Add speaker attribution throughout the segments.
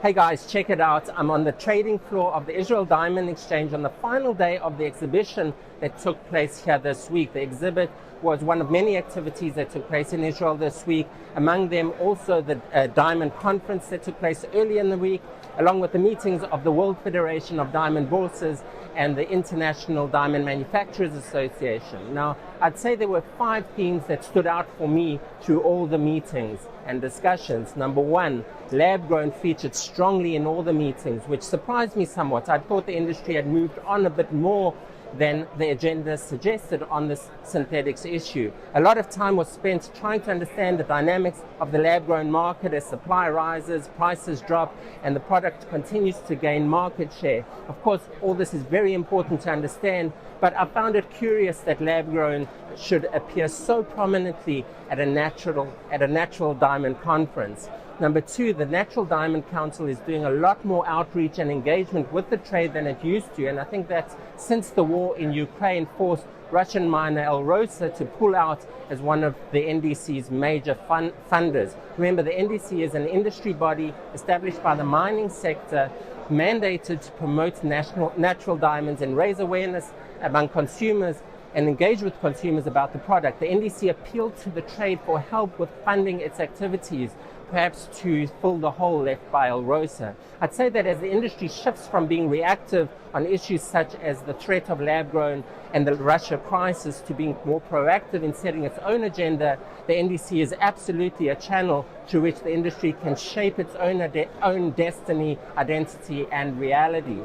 Speaker 1: Hey guys, check it out. I'm on the trading floor of the Israel Diamond Exchange on the final day of the exhibition that took place here this week. The exhibit was one of many activities that took place in Israel this week. Among them also the Diamond Conference that took place early in the week, along with the meetings of the World Federation of Diamond Bourses and the International Diamond Manufacturers Association. Now, I'd say there were 5 themes that stood out for me through all the meetings and discussions. Number 1, lab-grown featured strongly in all the meetings, which surprised me somewhat. I thought the industry had moved on a bit more than the agenda suggested on this synthetics issue. A lot of time was spent trying to understand the dynamics of the lab-grown market as supply rises, prices drop, and the product continues to gain market share. Of course, all this is very important to understand, but I found it curious that lab-grown should appear so prominently at a natural diamond conference. Number 2, the Natural Diamond Council is doing a lot more outreach and engagement with the trade than it used to, and I think that since the war in Ukraine forced Russian miner Alrosa to pull out as one of the NDC's major funders. Remember, the NDC is an industry body established by the mining sector, mandated to promote natural diamonds and raise awareness among consumers and engage with consumers about the product. The NDC appealed to the trade for help with funding its activities, perhaps to fill the hole left by Alrosa. I'd say that as the industry shifts from being reactive on issues such as the threat of lab-grown and the Russia crisis to being more proactive in setting its own agenda, the NDC is absolutely a channel through which the industry can shape its own destiny, identity, and reality.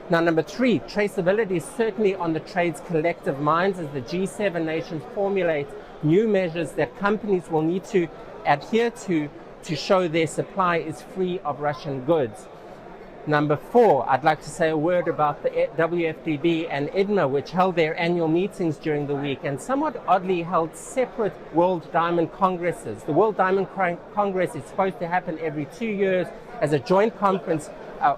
Speaker 1: Now, number 3, traceability is certainly on the trade's collective minds as the G7 nations formulate new measures that companies will need to adhere to show their supply is free of Russian goods. Number 4, I'd like to say a word about the WFDB and IDMA, which held their annual meetings during the week and somewhat oddly held separate World Diamond Congresses. The World Diamond Congress is supposed to happen every 2 years as a joint conference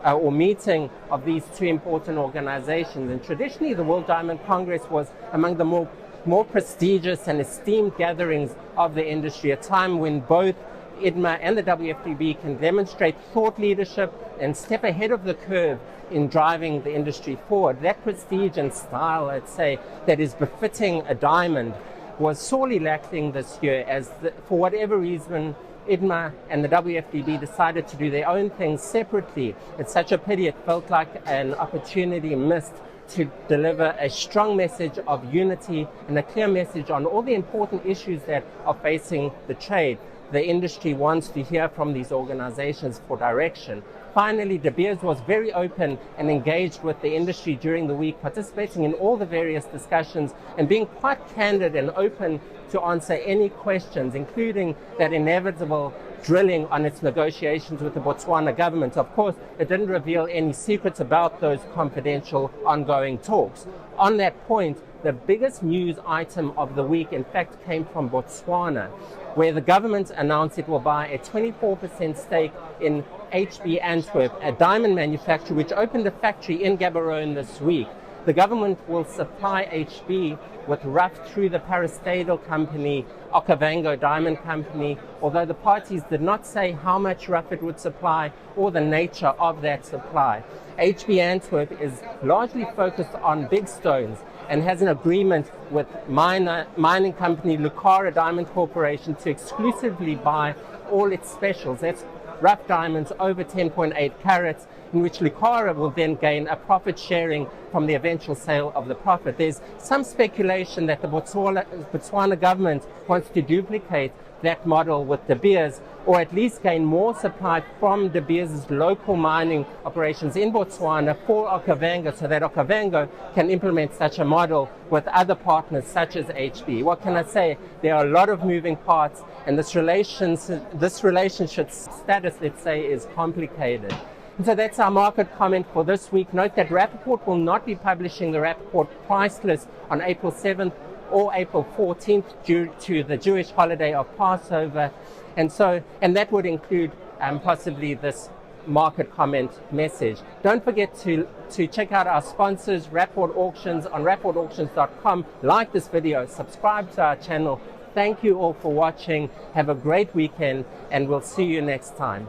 Speaker 1: or meeting of these 2 important organizations. And traditionally, the World Diamond Congress was among the more prestigious and esteemed gatherings of the industry, a time when both IDMA and the WFDB can demonstrate thought leadership and step ahead of the curve in driving the industry forward. That prestige and style, I'd say, that is befitting a diamond was sorely lacking this year as, for whatever reason, IDMA and the WFDB decided to do their own things separately. It's such a pity. It felt like an opportunity missed to deliver a strong message of unity and a clear message on all the important issues that are facing the trade. The industry wants to hear from these organizations for direction. Finally, De Beers was very open and engaged with the industry during the week, participating in all the various discussions and being quite candid and open to answer any questions, including that inevitable drilling on its negotiations with the Botswana government. Of course, it didn't reveal any secrets about those confidential ongoing talks. On that point, the biggest news item of the week, in fact, came from Botswana, where the government announced it will buy a 24% stake in HB Antwerp, a diamond manufacturer which opened a factory in Gaborone this week. The government will supply HB with rough through the parastatal company, Okavango Diamond Company, although the parties did not say how much rough it would supply or the nature of that supply. HB Antwerp is largely focused on big stones and has an agreement with mining company Lucara Diamond Corporation to exclusively buy all its specials. That's rough diamonds over 10.8 carats, in which Lucara will then gain a profit sharing from the eventual sale of the profit. There's some speculation that the Botswana government wants to duplicate that model with De Beers, or at least gain more supply from De Beers' local mining operations in Botswana for Okavango, so that Okavango can implement such a model with other partners such as HB. What can I say? There are a lot of moving parts, and this relationship status, let's say, is complicated. And so that's our market comment for this week. Note that Rapaport will not be publishing the Rapaport price list on April 7th or April 14th due to the Jewish holiday of Passover. And that would include possibly this market comment message. Don't forget to check out our sponsors, Rapaport Auctions, on rapaportauctions.com. Like this video, subscribe to our channel. Thank you all for watching. Have a great weekend, and we'll see you next time.